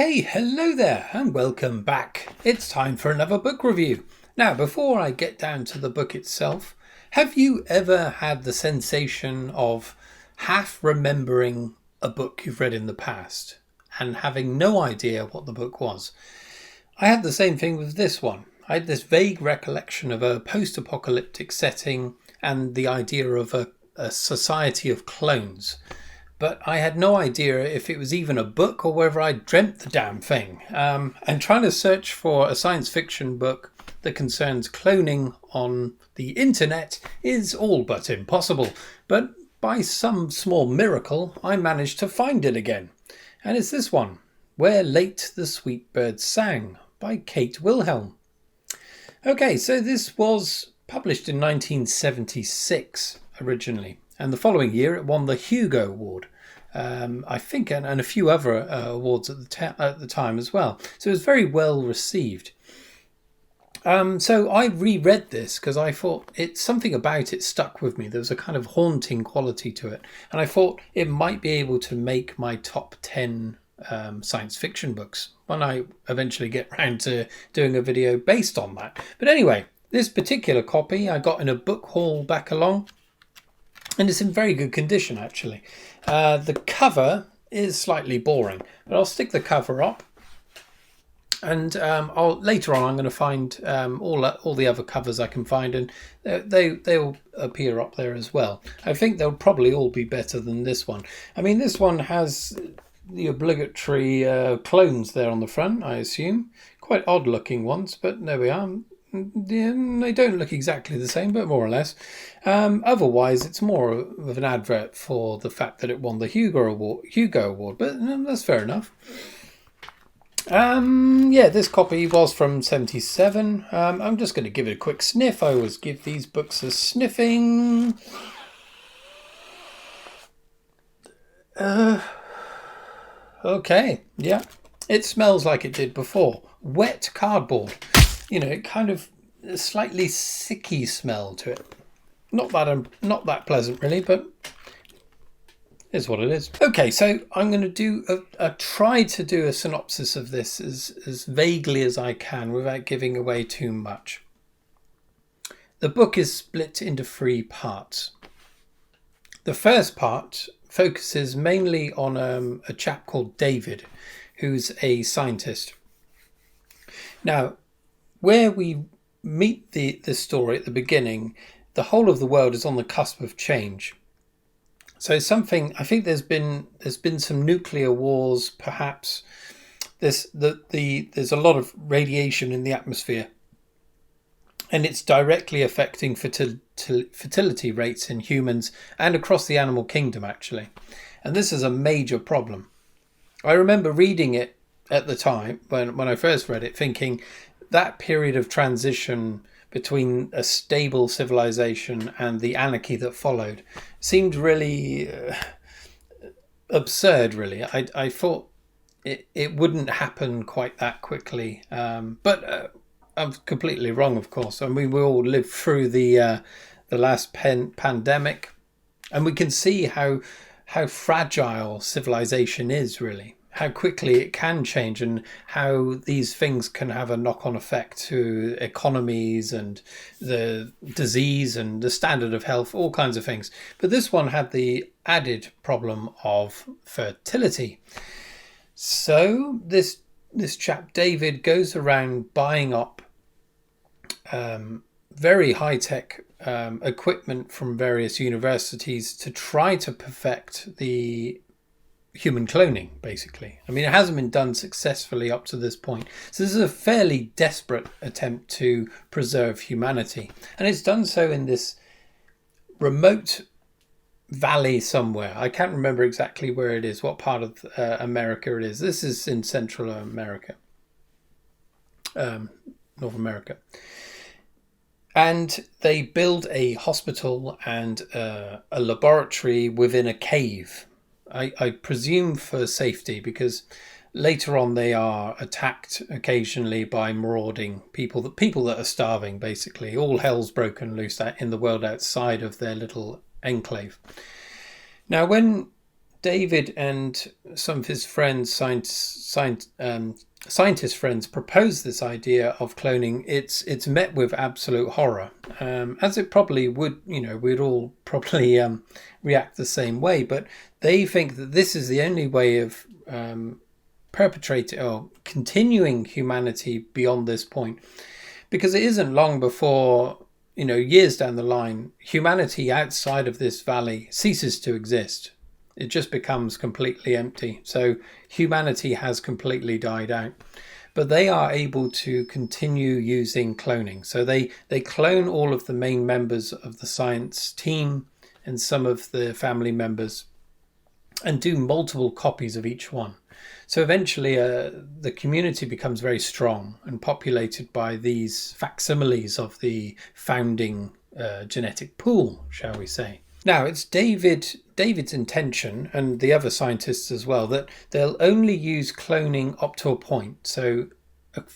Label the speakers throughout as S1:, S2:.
S1: Hey, hello there and welcome back. It's time for another book review. Now, before I get down to the book itself, have you ever had the sensation of half remembering a book you've read in the past and having no idea what the book was? I had the same thing with this one. I had this vague recollection of a post-apocalyptic setting and the idea of a society of clones. But I had no idea if it was even a book or whether I dreamt the damn thing. And trying to search for a science fiction book that concerns cloning on the internet is all but impossible. But by some small miracle, I managed to find it again. And it's this one, Where Late the Sweet Bird Sang, by Kate Wilhelm. Okay, so this was published in 1976 originally. And the following year, it won the Hugo Award, I think, and a few other awards at the time as well. So it was very well received. So I reread this because I thought something about it stuck with me. There was a kind of haunting quality to it. And I thought it might be able to make my top 10 science fiction books when I eventually get round to doing a video based on that. But anyway, this particular copy I got in a book haul back along. And it's in very good condition, actually. The cover is slightly boring, but I'll stick the cover up. And later on, I'm going to find all the other covers I can find, and they'll appear up there as well. I think they'll probably all be better than this one. I mean, this one has the obligatory clones there on the front, I assume. Quite odd-looking ones, but there we are. They don't look exactly the same, but more or less. Otherwise, it's more of an advert for the fact that it won the Hugo Award, but that's fair enough. This copy was from 1977. I'm just going to give it a quick sniff. I always give these books a sniffing. Okay, yeah. It smells like it did before. Wet cardboard. You know, it kind of a slightly sicky smell to it. Not that pleasant, really, but it's what it is. Okay, so I'm going to do try to do a synopsis of this as vaguely as I can without giving away too much. The book is split into 3 parts. The first part focuses mainly on a chap called David, who's a scientist. Now, where we meet the story at the beginning, the whole of the world is on the cusp of change. So I think there's been some nuclear wars, perhaps. There's a lot of radiation in the atmosphere, and it's directly affecting fertility rates in humans and across the animal kingdom, actually. And this is a major problem. I remember reading it at the time when I first read it, thinking that period of transition between a stable civilization and the anarchy that followed seemed really absurd, really. I thought it wouldn't happen quite that quickly. But I'm completely wrong, of course. I mean, we all lived through the last pandemic, and we can see how fragile civilization is, really. How quickly it can change and how these things can have a knock-on effect to economies and the disease and the standard of health, all kinds of things. But this one had the added problem of fertility. So this chap David goes around buying up very high-tech equipment from various universities to try to perfect the human cloning, basically. I mean, it hasn't been done successfully up to this point. So this is a fairly desperate attempt to preserve humanity. And it's done so in this remote valley somewhere. I can't remember exactly where it is, what part of America it is. This is in Central America, North America. And they build a hospital and a laboratory within a cave. I presume for safety, because later on they are attacked occasionally by marauding people that are starving, basically. All hell's broken loose in the world outside of their little enclave. Now, when David and some of his friends, scientist friends, proposed this idea of cloning. It's met with absolute horror, as it probably would. We'd all probably react the same way. But they think that this is the only way of perpetrating or continuing humanity beyond this point, because it isn't long before, years down the line, humanity outside of this valley ceases to exist. It just becomes completely empty. So humanity has completely died out. But they are able to continue using cloning. So they clone all of the main members of the science team and some of the family members and do multiple copies of each one. So eventually the community becomes very strong and populated by these facsimiles of the founding genetic pool, shall we say. Now, it's David's intention, and the other scientists as well, that they'll only use cloning up to a point. So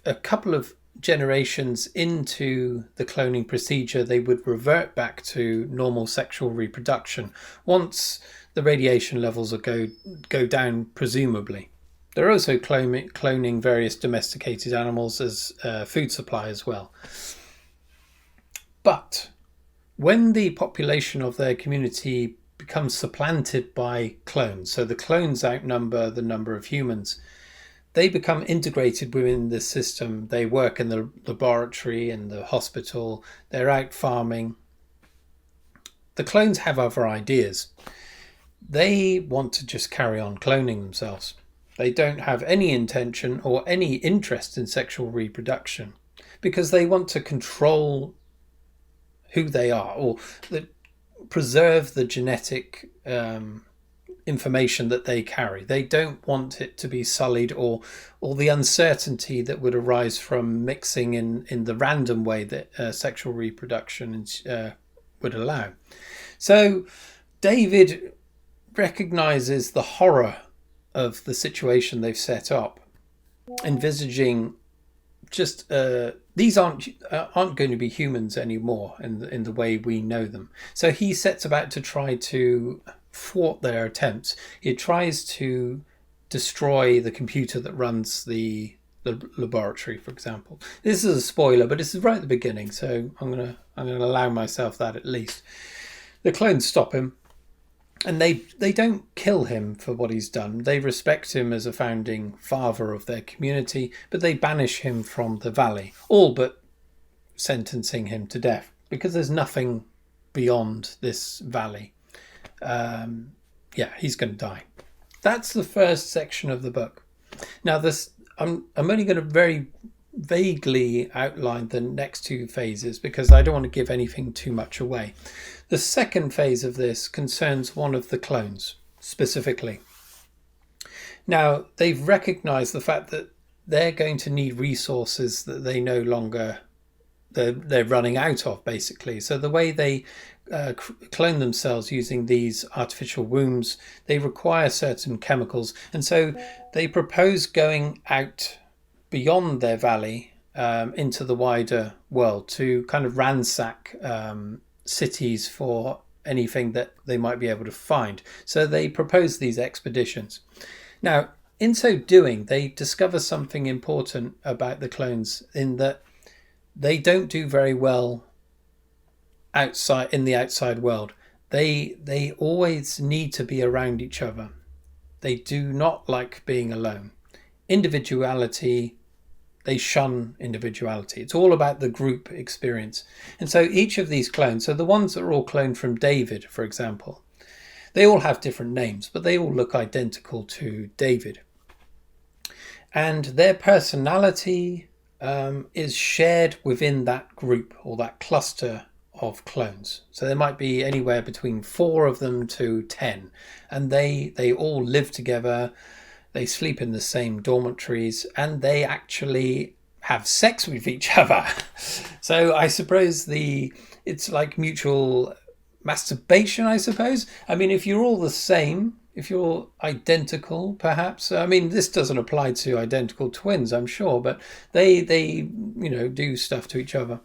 S1: a couple of generations into the cloning procedure, they would revert back to normal sexual reproduction once the radiation levels will go down, presumably. They're also cloning various domesticated animals as food supply as well. But when the population of their community becomes supplanted by clones, so the clones outnumber the number of humans, they become integrated within the system. They work in the laboratory, in the hospital, they're out farming. The clones have other ideas. They want to just carry on cloning themselves. They don't have any intention or any interest in sexual reproduction because they want to control who they are, or preserve the genetic information that they carry. They don't want it to be sullied, or the uncertainty that would arise from mixing in the random way that sexual reproduction would allow. So David recognizes the horror of the situation they've set up, envisaging just these aren't going to be humans anymore in the way we know them. So he sets about to try to thwart their attempts. He tries to destroy the computer that runs the laboratory, for example. This is a spoiler, but this is right at the beginning, so I'm gonna allow myself that at least. The clones stop him, and they don't kill him for what he's done. They respect him as a founding father of their community, but they banish him from the valley, all but sentencing him to death, because there's nothing beyond this valley. He's going to die. That's the first section of the book. Now, I'm only going to very vaguely outline the next two phases because I don't want to give anything too much away. The second phase of this concerns one of the clones specifically. Now, they've recognized the fact that they're going to need resources that they no longer they're running out of, basically. So the way they clone themselves using these artificial wombs, they require certain chemicals, and so they propose going out beyond their valley into the wider world to kind of ransack cities for anything that they might be able to find. So they propose these expeditions. Now, in so doing, they discover something important about the clones, in that they don't do very well outside in the outside world. They always need to be around each other. They do not like being alone. Individuality, they shun individuality. It's all about the group experience. And so each of these clones, so the ones that are all cloned from David, for example, they all have different names, but they all look identical to David. And their personality is shared within that group or that cluster of clones. So there might be anywhere between 4 of them to 10, and they all live together. They sleep in the same dormitories, and they actually have sex with each other. So I suppose it's like mutual masturbation, I suppose. I mean, if you're all the same, if you're identical, perhaps. I mean, this doesn't apply to identical twins, I'm sure, but they do stuff to each other.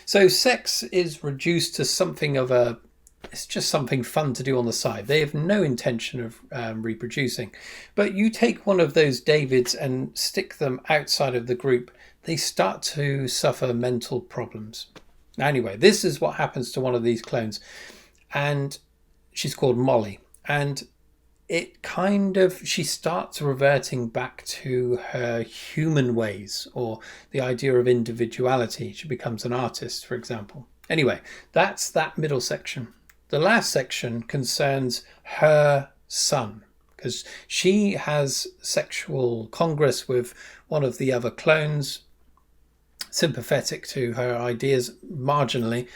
S1: So sex is reduced to something of a it's just something fun to do on the side. They have no intention of reproducing. But you take one of those Davids and stick them outside of the group, they start to suffer mental problems. Anyway, this is what happens to one of these clones. And she's called Molly. And she starts reverting back to her human ways, or the idea of individuality. She becomes an artist, for example. Anyway, that's that middle section. The last section concerns her son, because she has sexual congress with one of the other clones, sympathetic to her ideas marginally,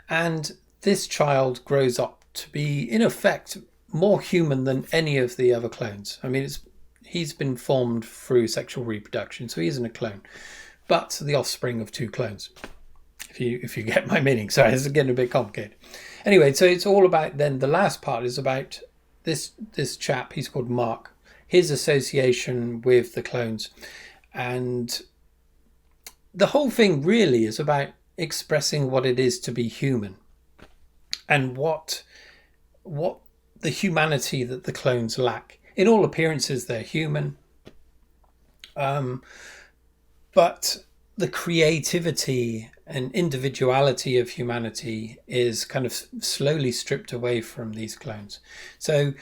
S1: and this child grows up to be, in effect, more human than any of the other clones. I mean, he's been formed through sexual reproduction, so he isn't a clone, but the offspring of two clones. If you get my meaning. Sorry, this is getting a bit complicated. Anyway, so it's all about, then the last part is about this chap, he's called Mark, his association with the clones. And the whole thing really is about expressing what it is to be human, and what the humanity that the clones lack. In all appearances, they're human, but the creativity and individuality of humanity is kind of slowly stripped away from these clones. So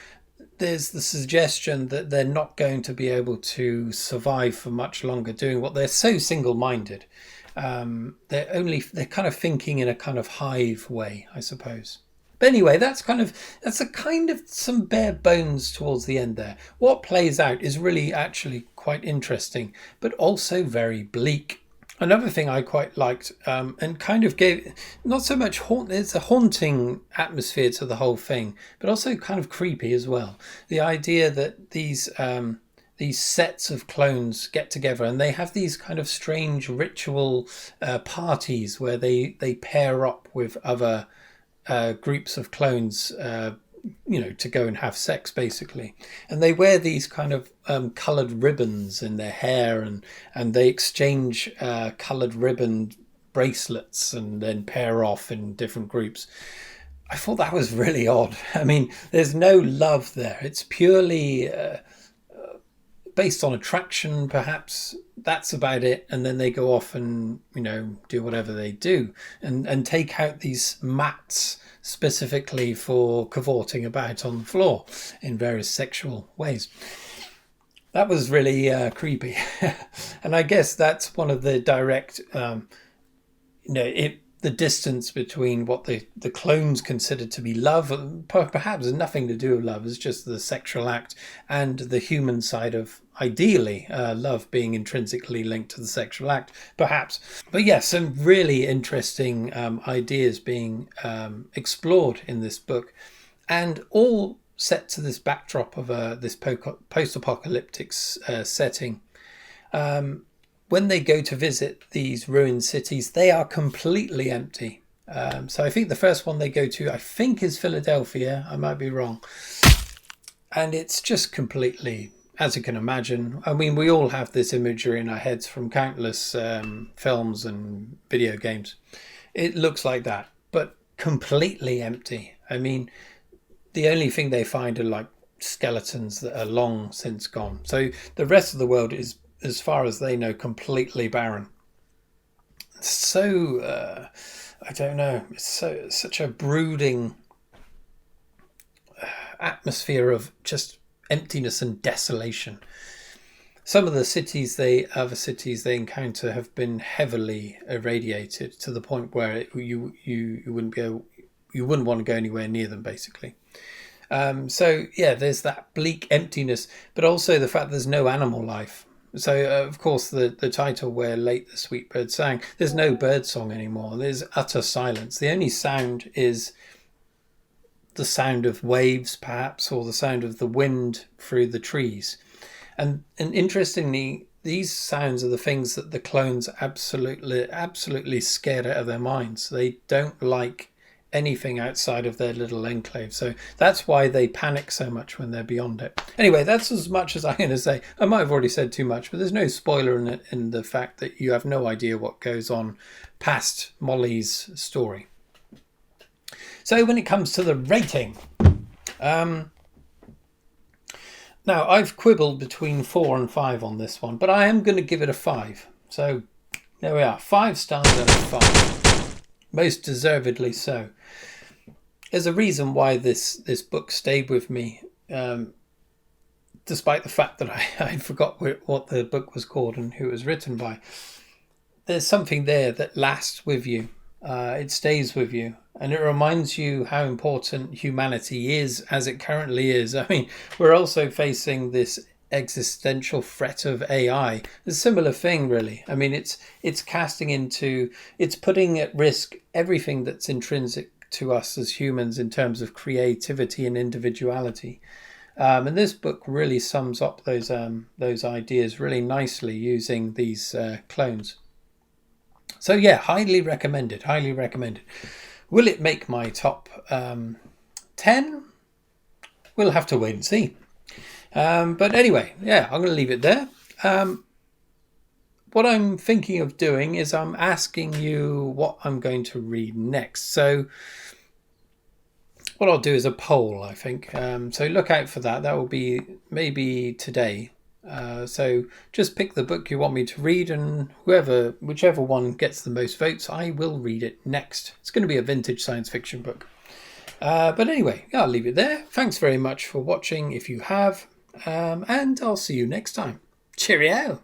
S1: there's the suggestion that they're not going to be able to survive for much longer doing what they're so single-minded. They're kind of thinking in a kind of hive way, I suppose. But anyway, that's a kind of some bare bones towards the end there. What plays out is really actually quite interesting, but also very bleak. Another thing I quite liked, and kind of gave not so much there's a haunting atmosphere to the whole thing, but also kind of creepy as well. The idea that these sets of clones get together and they have these kind of strange ritual parties where they pair up with other groups of clones, to go and have sex, basically. And they wear these kind of coloured ribbons in their hair, and they exchange coloured ribbon bracelets and then pair off in different groups. I thought that was really odd. I mean, there's no love there. It's purely based on attraction, perhaps. That's about it. And then they go off and, do whatever they do, and take out these mats specifically for cavorting about on the floor in various sexual ways. That was really creepy. And I guess that's one of the direct, the distance between what the clones consider to be love, perhaps nothing to do with love, it's just the sexual act, and the human side of, ideally, love being intrinsically linked to the sexual act, perhaps. But yes, some really interesting ideas being explored in this book, and all set to this backdrop of this post-apocalyptic setting. When they go to visit these ruined cities, they are completely empty. So I think the first one they go to, is Philadelphia. I might be wrong. And it's just completely, as you can imagine. I mean, we all have this imagery in our heads from countless films and video games. It looks like that, but completely empty. I mean, the only thing they find are like skeletons that are long since gone. So the rest of the world is, as far as they know, completely barren. So, I don't know, it's such a brooding atmosphere of just emptiness and desolation. Some of the other cities they encounter have been heavily irradiated to the point where you wouldn't want to go anywhere near them, basically. So yeah, there's that bleak emptiness, but also the fact there's no animal life. So, of course, the title, Where Late the Sweet Bird Sang, there's no bird song anymore. There's utter silence. The only sound is the sound of waves, perhaps, or the sound of the wind through the trees. And interestingly, these sounds are the things that the clones absolutely scared out of their minds. They don't like anything outside of their little enclave. So that's why they panic so much when they're beyond it. Anyway, that's as much as I'm going to say. I might have already said too much, but there's no spoiler in it, in the fact that you have no idea what goes on past Molly's story. So when it comes to the rating, now I've quibbled between 4 and 5 on this one, but I am going to give it a 5. So there we are, 5 stars out of 5. Most deservedly so. There's a reason why this book stayed with me, despite the fact that I forgot what the book was called and who it was written by. There's something there that lasts with you. It stays with you, and it reminds you how important humanity is as it currently is. I mean, we're also facing this existential threat of AI. It's a similar thing, really. I mean, it's putting at risk everything that's intrinsic to us as humans in terms of creativity and individuality. And this book really sums up those ideas really nicely using these clones. So yeah, highly recommended. Highly recommended. Will it make my top 10? We'll have to wait and see. But anyway, yeah, I'm going to leave it there. What I'm thinking of doing is I'm asking you what I'm going to read next. So what I'll do is a poll, I think. So look out for that. That will be maybe today. So just pick the book you want me to read, and whichever one gets the most votes, I will read it next. It's going to be a vintage science fiction book. But anyway, I'll leave it there. Thanks very much for watching if you have, and I'll see you next time. Cheerio!